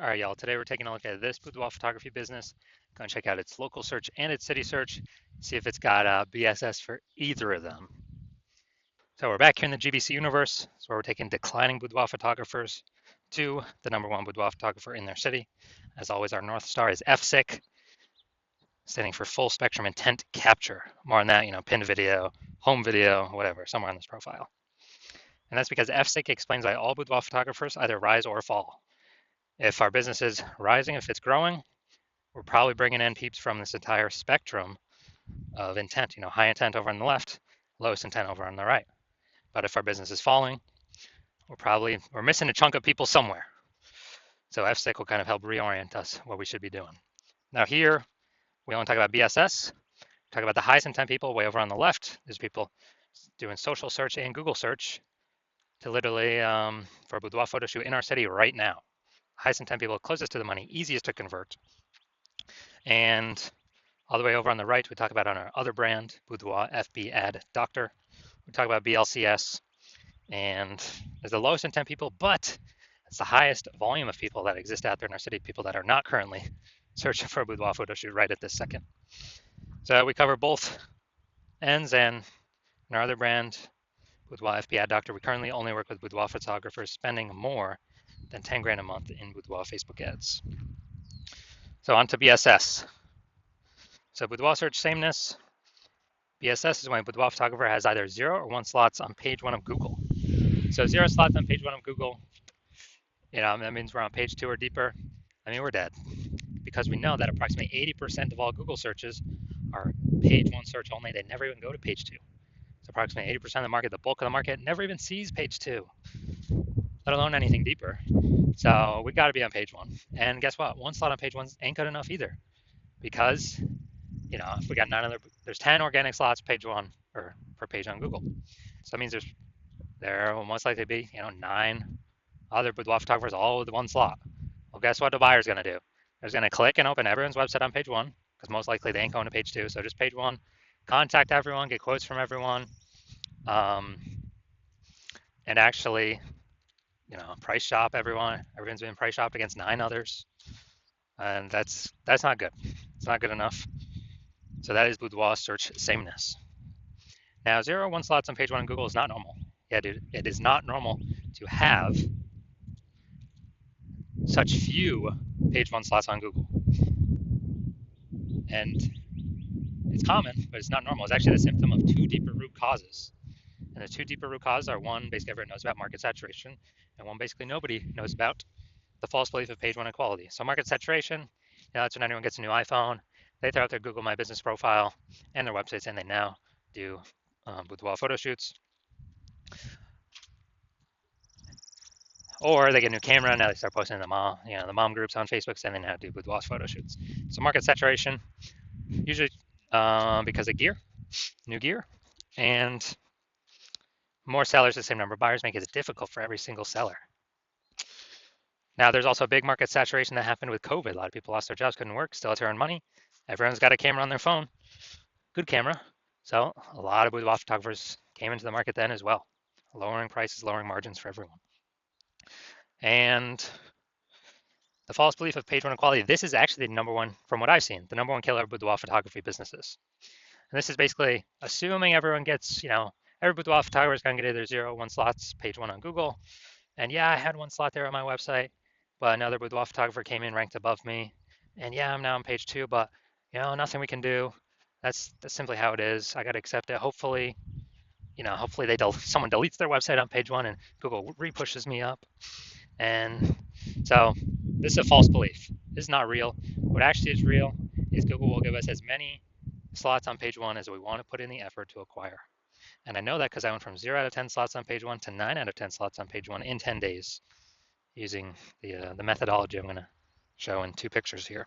All right, y'all. Today we're taking a look at this boudoir photography business. Going to check out its local search and its city search, see if it's got BSS for either of them. So we're back here in the GBC universe, so we're taking declining boudoir photographers to the number one boudoir photographer in their city. As always, our North Star is FSIC, standing for full spectrum intent capture. More on that, pinned video, home video, whatever, somewhere on this profile. And that's because FSIC explains why all boudoir photographers either rise or fall. If our business is rising, if it's growing, we're probably bringing in peeps from this entire spectrum of intent, high intent over on the left, lowest intent over on the right. But if our business is falling, we're missing a chunk of people somewhere. So FSIC will kind of help reorient us what we should be doing. Now here, we only talk about BSS, talk about the highest intent people way over on the left. There's people doing social search and Google search to literally for a boudoir photo shoot in our city right now. Highest intent people closest to the money, easiest to convert. And all the way over on the right, we talk about on our other brand, Boudoir FB Ad Doctor. We talk about BLCS, and there's the lowest intent people, but it's the highest volume of people that exist out there in our city, people that are not currently searching for a boudoir photo shoot right at this second. So we cover both ends, and in our other brand, Boudoir FB Ad Doctor, we currently only work with boudoir photographers spending more than 10 grand a month in boudoir Facebook ads. So on to BSS. So boudoir search sameness. BSS is when a boudoir photographer has either 0 or 1 slots on page 1 of Google. So 0 slots on page 1 of Google, that means we're on page 2 or deeper. We're dead, because we know that approximately 80% of all Google searches are page 1 search only. They never even go to page 2. So approximately 80% of the market, the bulk of the market, never even sees page 2, let alone anything deeper. So we got to be on page 1. And guess what? 1 slot on page 1 ain't good enough either, because if we got there's 10 organic slots page 1 or per page on Google. So that means there will most likely be 9 other boudoir photographers all with 1 slot. Well, guess what the buyer's going to do? They're going to click and open everyone's website on page 1, because most likely they ain't going to page 2. So just page 1, contact everyone, get quotes from everyone, and actually, price shop everyone. Everyone's been price shopped against 9 others, and that's not good. It's not good enough. So that is boudoir search sameness. Now, 0 or 1 slots on page 1 on Google is not normal. Yeah, dude, it is not normal to have such few page 1 slots on Google. And it's common, but it's not normal. It's actually the symptom of 2 deeper root causes. And the 2 deeper root causes are, one, basically everyone knows about market saturation, and one, basically nobody knows about the false belief of page 1 equality. So market saturation, that's when anyone gets a new iPhone, they throw out their Google My Business profile and their website saying they now do boudoir photo shoots. Or they get a new camera, and now they start posting in the mom groups on Facebook saying they now do boudoir photo shoots. So market saturation, usually because of new gear, and more sellers, the same number of buyers, make it difficult for every single seller. Now, there's also a big market saturation that happened with COVID. A lot of people lost their jobs, couldn't work, still had to earn money. Everyone's got a camera on their phone, good camera. So a lot of boudoir photographers came into the market then as well, lowering prices, lowering margins for everyone. And the false belief of page 1 equality, this is actually the number one, from what I've seen, the number one killer of boudoir photography businesses. And this is basically assuming everyone gets, every boudoir photographer is going to get either 0 or 1 slots, page 1 on Google. And yeah, I had 1 slot there on my website, but another boudoir photographer came in, ranked above me. And yeah, I'm now on page 2, but nothing we can do. That's simply how it is. I got to accept it. Hopefully, someone deletes their website on page 1 and Google repushes me up. And so this is a false belief. This is not real. What actually is real is Google will give us as many slots on page 1 as we want to put in the effort to acquire. And I know that because I went from 0 out of 10 slots on page 1 to 9 out of 10 slots on page 1 in 10 days using the methodology I'm going to show in 2 pictures here.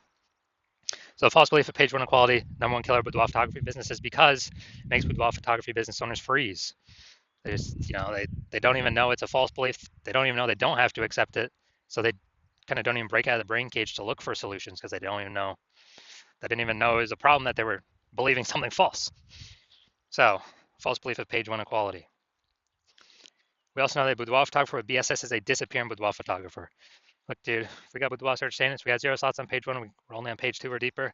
So the false belief of page 1 equality, number one killer of boudoir photography business, is because it makes boudoir photography business owners freeze. They don't even know it's a false belief. They don't even know they don't have to accept it. So they kind of don't even break out of the brain cage to look for solutions, because they didn't even know it was a problem, that they were believing something false. So false belief of page 1 equality. We also know that a boudoir photographer with BSS is a disappearing boudoir photographer. Look, dude, if we got Boudoir search saying this, we got 0 slots on page 1, we're only on page 2 or deeper.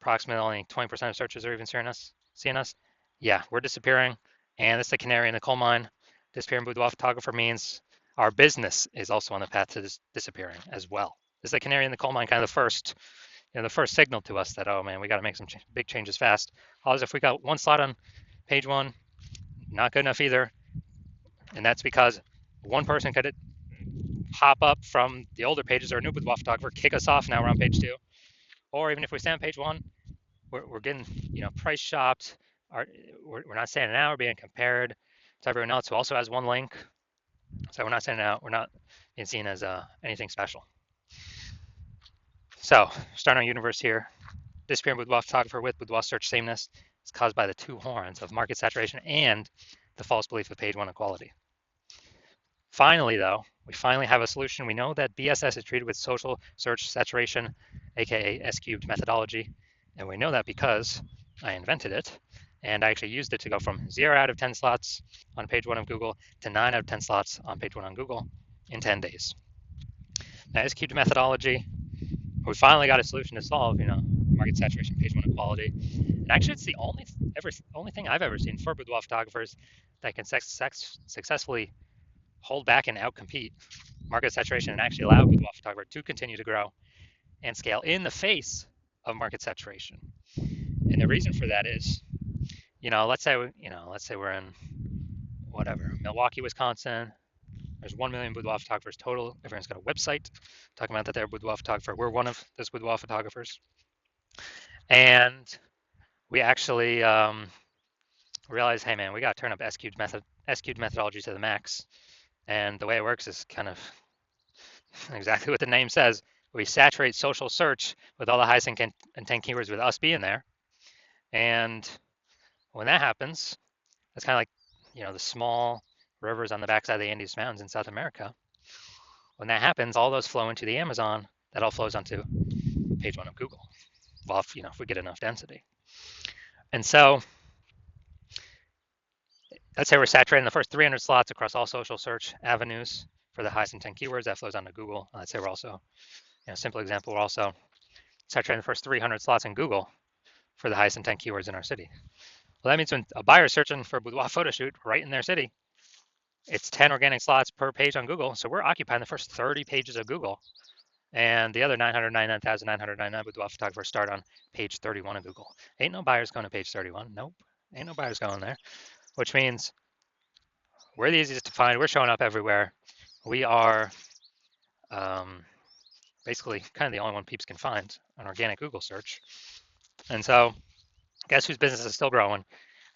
Approximately only 20% of searches are even seeing us. Yeah, we're disappearing. And this is the canary in the coal mine. Disappearing boudoir photographer means our business is also on the path to disappearing as well. This is the canary in the coal mine, kind of the first signal to us that, oh man, we got to make some big changes fast. Otherwise, if we got 1 slot on page 1, not good enough either. And that's because one person could hop up from the older pages or a new boudoir photographer, kick us off. Now we're on page 2. Or even if we stay on page 1, we're getting price shopped. We're not standing out. We're being compared to everyone else who also has one link. So we're not standing out. We're not being seen as anything special. So starting our universe here. Disappearing boudoir photographer with boudoir search sameness is caused by the 2 horns of market saturation and the false belief of page 1 equality. Finally, though, we finally have a solution. We know that BSS is treated with social search saturation, aka S-cubed methodology, and we know that because I invented it, and I actually used it to go from 0 out of 10 slots on page 1 of Google to 9 out of 10 slots on page 1 on Google in 10 days. Now, S-cubed methodology, we finally got a solution to solve, market saturation, page 1 equality. And actually, it's the only thing I've ever seen for boudoir photographers that can successfully hold back and outcompete market saturation and actually allow boudoir photographer to continue to grow and scale in the face of market saturation. And the reason for that is, let's say we're in Milwaukee, Wisconsin. There's 1 million boudoir photographers total. Everyone's got a website talking about that they're a boudoir photographer. We're one of those boudoir photographers. And we actually realize, hey man, we got to turn up S-cubed methodology to the max. And the way it works is kind of exactly what the name says. We saturate social search with all the highest intent keywords with us being there. And when that happens, it's kind of like, the small rivers on the backside of the Andes Mountains in South America. When that happens, all those flow into the Amazon. That all flows onto page 1 of Google. Well, if we get enough density. And so let's say we're saturating the first 300 slots across all social search avenues for the highest intent keywords. That flows onto Google. Let's say we're also, simple example, we're also saturating the first 300 slots in Google for the highest intent keywords in our city. Well, that means when a buyer is searching for a boudoir photo shoot right in their city, it's 10 organic slots per page on Google. So we're occupying the first 30 pages of Google. And the other 999,999 boudoir photographers start on page 31 of Google. Ain't no buyers going to page 31. Nope. Ain't no buyers going there. Which means we're the easiest to find. We're showing up everywhere. We are basically kind of the only one peeps can find on organic Google search. And so guess whose business is still growing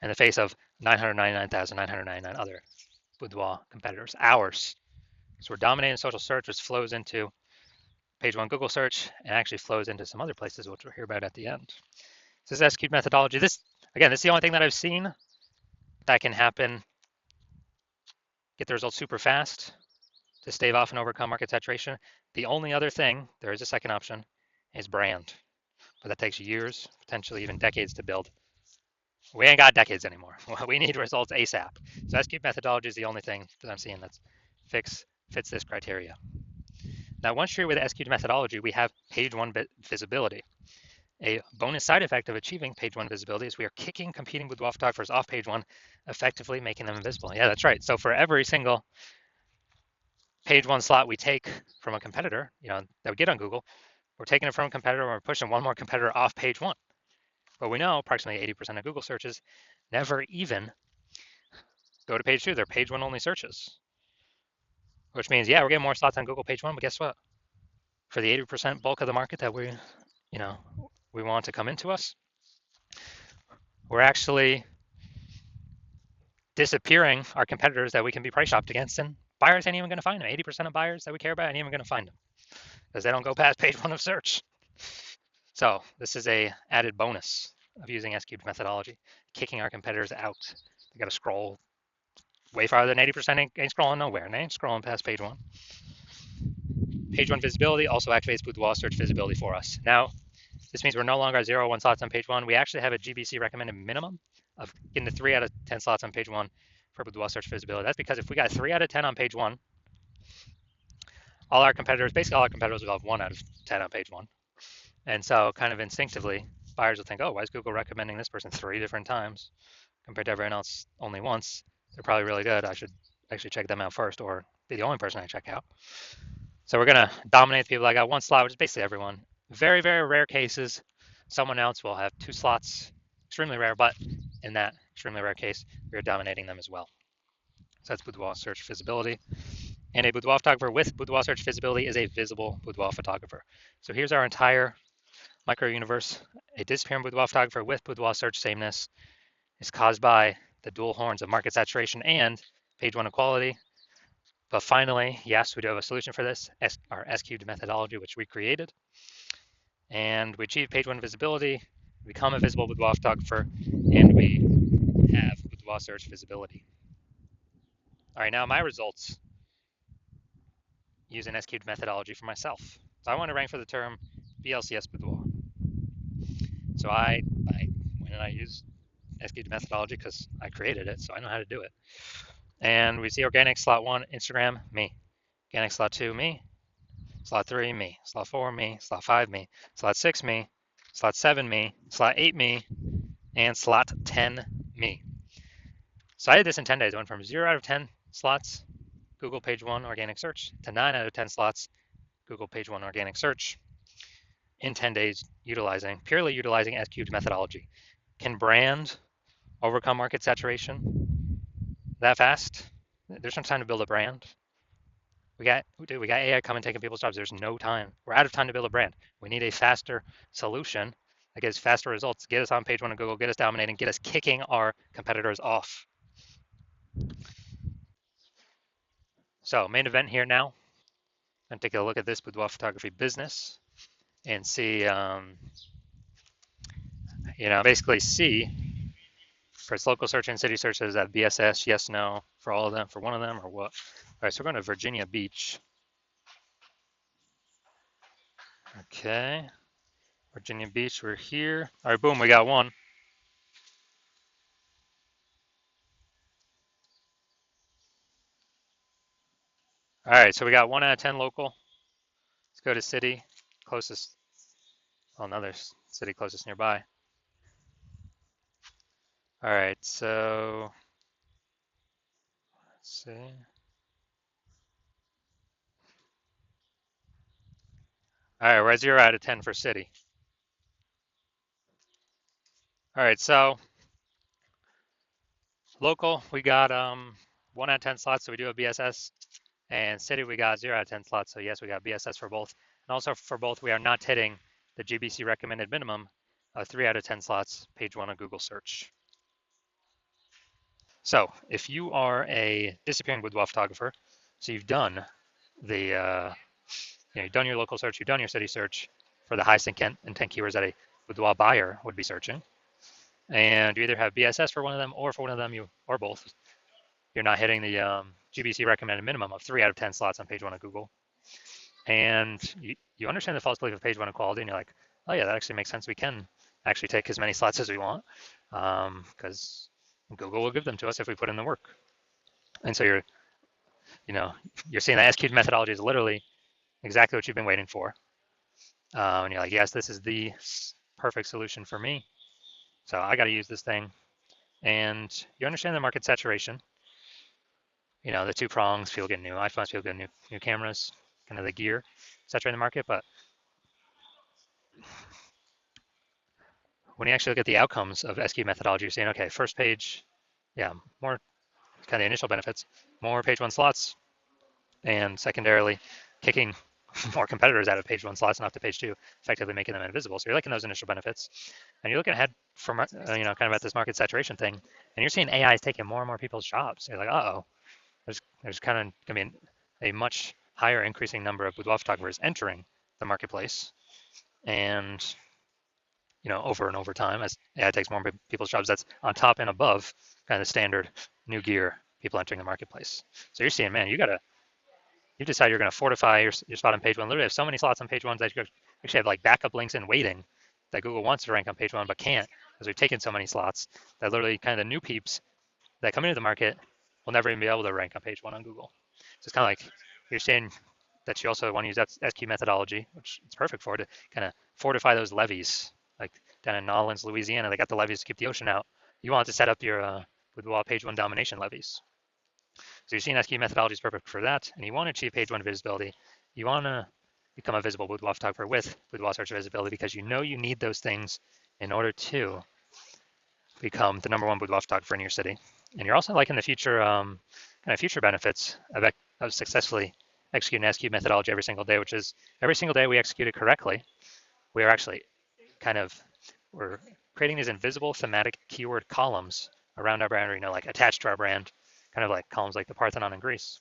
in the face of 999,999 other boudoir competitors? Ours. So we're dominating social search, which flows into page 1 Google search and actually flows into some other places, which we'll hear about at the end. This is S-cubed methodology. This is the only thing that I've seen that can happen, get the results super fast to stave off and overcome market saturation. The only other thing, there is a second option, is brand. But that takes years, potentially even decades to build. We ain't got decades anymore. We need results ASAP. So S-cubed methodology is the only thing that I'm seeing that fits this criteria. Now, once you're with S-cubed methodology, we have page 1 visibility. A bonus side effect of achieving page 1 visibility is we are kicking competing boudoir photographers off page 1, effectively making them invisible. Yeah, that's right. So for every single page 1 slot we take from a competitor, that we get on Google, we're taking it from a competitor and we're pushing one more competitor off page 1. But we know approximately 80% of Google searches never even go to page 2. They're page 1 only searches. Which means, yeah, we're getting more slots on Google page 1, but guess what? For the 80% bulk of the market that we want to come into us, we're actually disappearing our competitors that we can be price shopped against, and buyers ain't even going to find them. 80% of buyers that we care about ain't even going to find them because they don't go past page 1 of search. So this is a added bonus of using S-cubed methodology, kicking our competitors out. They got to scroll way farther than 80%, ain't scrolling nowhere, and they ain't scrolling past page 1. Page 1 visibility also activates boudoir search visibility for us. Now, this means we're no longer at 0 or 1 slots on page 1. We actually have a GBC recommended minimum of getting to 3 out of 10 slots on page 1 for boudoir search visibility. That's because if we got 3 out of 10 on page 1, all our competitors, basically all our competitors will have 1 out of 10 on page 1. And so kind of instinctively, buyers will think, oh, why is Google recommending this person 3 different times compared to everyone else only once? They're probably really good. I should actually check them out first or be the only person I check out. So we're going to dominate the people that got 1 slot, which is basically everyone. Very, very rare cases, someone else will have 2 slots. Extremely rare, but in that extremely rare case, we are dominating them as well. So that's boudoir search visibility. And a boudoir photographer with boudoir search visibility is a visible boudoir photographer. So here's our entire micro universe. A disappearing boudoir photographer with boudoir search sameness is caused by the dual horns of market saturation and page 1 equality. But finally, yes, we do have a solution for this, our S-cubed methodology, which we created. And we achieve page 1 visibility, become a visible boudoir photographer, and we have boudoir search visibility. All right, now my results use an S-cubed methodology for myself. So I want to rank for the term BLCS boudoir. So when I use S-cubed methodology because I created it, so I know how to do it. And we see organic slot 1, Instagram, me. Organic slot 2, me. Slot 3, me. Slot 4, me. Slot 5, me. Slot 6, me. Slot 7, me. Slot 8, me. And slot 10, me. So I did this in 10 days. I went from 0 out of 10 slots, Google page 1 organic search, to 9 out of 10 slots, Google page 1 organic search in 10 days, purely utilizing S-cubed methodology. Can brand overcome market saturation that fast? There's no time to build a brand. We got AI coming taking people's jobs. There's no time. We're out of time to build a brand. We need a faster solution that gives faster results, get us on page 1 of Google, get us dominating, get us kicking our competitors off. So main event here now. I'm take a look at this boudoir photography business and see, basically see for its local search and city search, is that BSS, yes, no, for all of them, for one of them, or what? All right, so we're going to Virginia Beach. Okay, Virginia Beach, we're here. All right, boom, we got 1. All right, so we got 1 out of 10 local. Let's go to city closest. Oh, another city closest nearby. All right, so let's see. All right, we're at 0 out of 10 for city. All right, so local, we got 1 out of 10 slots, so we do have BSS. And city, we got 0 out of 10 slots, so yes, we got BSS for both. And also for both, we are not hitting the GBC recommended minimum of 3 out of 10 slots, page 1 of Google search. So if you are a disappearing boudoir photographer, so you've done you've done your local search, you've done your city search for the highest intent keywords that a boudoir buyer would be searching, and you either have BSS for one of them, or for one of them, or both, you're not hitting the GBC recommended minimum of 3 out of 10 slots on page 1 of Google. And you understand the false belief of page 1 equality, and you're like, oh yeah, that actually makes sense. We can actually take as many slots as we want because Google will give them to us if we put in the work. And so you're seeing the S-cubed methodology is literally exactly what you've been waiting for. And you're like, yes, this is the perfect solution for me. So I got to use this thing. And you understand the market saturation. The 2 prongs, people get new iPhones, people get new cameras, kind of the gear saturating the market. But when you actually look at the outcomes of S-cubed methodology, you're saying, okay, first page, yeah, more kind of the initial benefits, more page 1 slots, and secondarily, kicking more competitors out of page 1 slots and off to page 2, effectively making them invisible. So you're liking those initial benefits, and you're looking ahead from kind of at this market saturation thing, and you're seeing AI is taking more and more people's jobs. You're like, uh-oh, there's kind of going to be a much higher increasing number of boudoir photographers entering the marketplace, and over and over time as AI takes more people's jobs. That's on top and above kind of the standard new gear people entering the marketplace. So you're seeing, man, you decide you're going to fortify your spot on page 1. Literally have so many slots on page 1 that you actually have like backup links in waiting that Google wants to rank on page 1 but can't because we've taken so many slots that literally kind of the new peeps that come into the market will never even be able to rank on page 1 on Google. So it's kind of like you're saying that you also want to use that SQ methodology, which it's perfect for, to kind of fortify those levees. Like down in Nolens, Louisiana, they got the levees to keep the ocean out. You want to set up your Boudoir page one domination levees. So you're seeing SQ methodology is perfect for that, and you want to achieve page one visibility. You want to become a visible boudoir photographer with boudoir search visibility because you know you need those things in order to become the #1 boudoir photographer in your city. And you're also liking the future kind of future benefits of successfully executing SQ methodology every single day, which is every single day we execute it correctly. We are actually we're creating these invisible thematic keyword columns around our brand, or, like attached to our brand, kind of like columns like the Parthenon in Greece,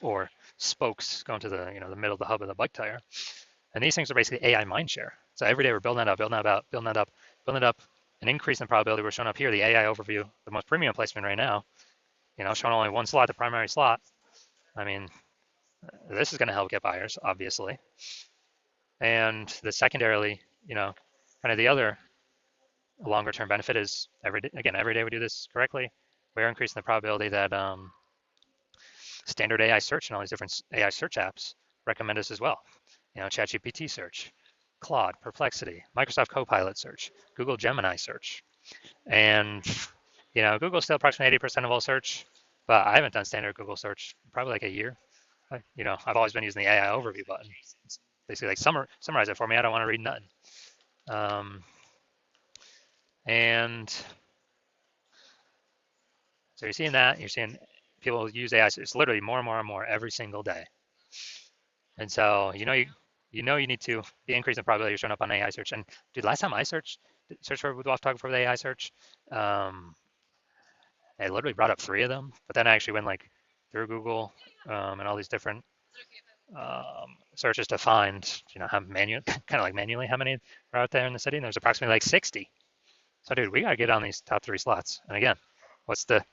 or spokes going to the middle of the hub of the bike tire. And these things are basically AI mindshare. So every day we're building that up, building it up, an increase in the probability. We're showing up here, the AI overview, the most premium placement right now, showing only one slot, the primary slot. I mean, this is going to help get buyers, obviously. And the secondarily, kind of the other longer term benefit is every day we do this correctly, we're increasing the probability that standard AI search and all these different AI search apps recommend us as well. ChatGPT search, Claude, Perplexity, Microsoft Copilot search, Google Gemini search. And, Google's still approximately 80% of all search, but I haven't done standard Google search probably like a year. I've always been using the AI overview button. It's basically like summarize it for me. I don't want to read nothing. And so you're seeing that. You're seeing people use AI. So it's literally more and more and more every single day. And so you need to be increasing the probability you're showing up on AI search. And dude, last time I search for boudoir photographer with AI search, I literally brought up 3 of them. But then I actually went like through Google and all these different searches to find how manually how many are out there in the city. And there's approximately like 60. So dude, we gotta get on these top 3 slots. And again, what's the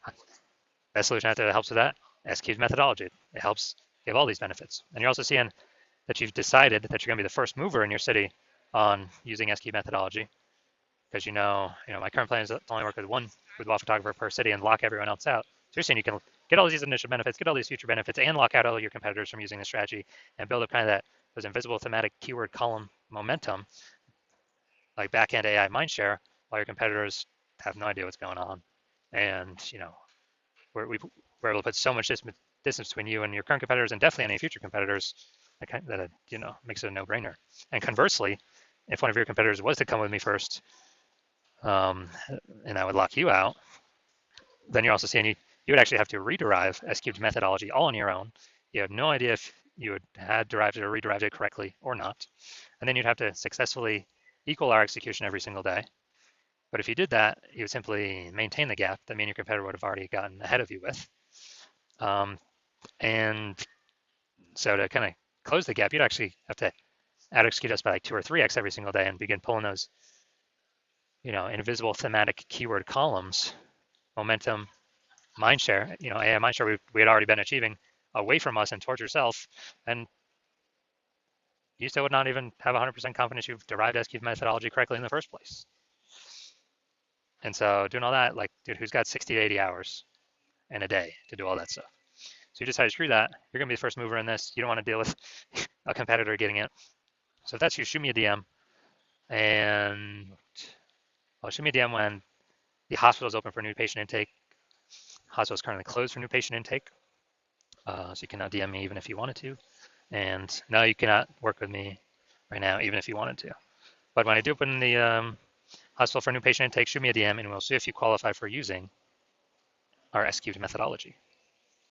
best solution out there that helps with that? SQ's methodology. It helps give all these benefits. And you're also seeing that you've decided that you're going to be the first mover in your city on using SQ methodology, because my current plan is to only work with one boudoir photographer per city and lock everyone else out. So you're saying you can get all these initial benefits, get all these future benefits, and lock out all your competitors from using this strategy and build up kind of those invisible thematic keyword column momentum, like back-end AI mindshare, while your competitors have no idea what's going on. And we're able to put so much distance between you and your current competitors, and definitely any future competitors, that makes it a no-brainer. And conversely, if one of your competitors was to come with me first, and I would lock you out, then you're also seeing you would actually have to rederive S-cubed methodology all on your own. You have no idea if you had derived it or rederived it correctly or not. And then you'd have to successfully equal our execution every single day. But if you did that, you would simply maintain the gap that me and your competitor would have already gotten ahead of you with. And so to kind of close the gap, you'd actually have to out execute us by like 2 or 3x every single day and begin pulling those, invisible thematic keyword columns, momentum, mindshare, AI mindshare we had already been achieving away from us and towards yourself. And you still would not even have 100% confidence you've derived SQ methodology correctly in the first place. And so doing all that, like, dude, who's got 60 to 80 hours in a day to do all that stuff? So you decide to screw that. You're going to be the first mover in this. You don't want to deal with a competitor getting it. So if that's you, shoot me a DM. And shoot me a DM when the hospital is open for new patient intake. Hospital is currently closed for new patient intake. So you cannot DM me even if you wanted to. And no, you cannot work with me right now, even if you wanted to. But when I do open the hospital for new patient intake, shoot me a DM and we'll see if you qualify for using our SQ'd methodology.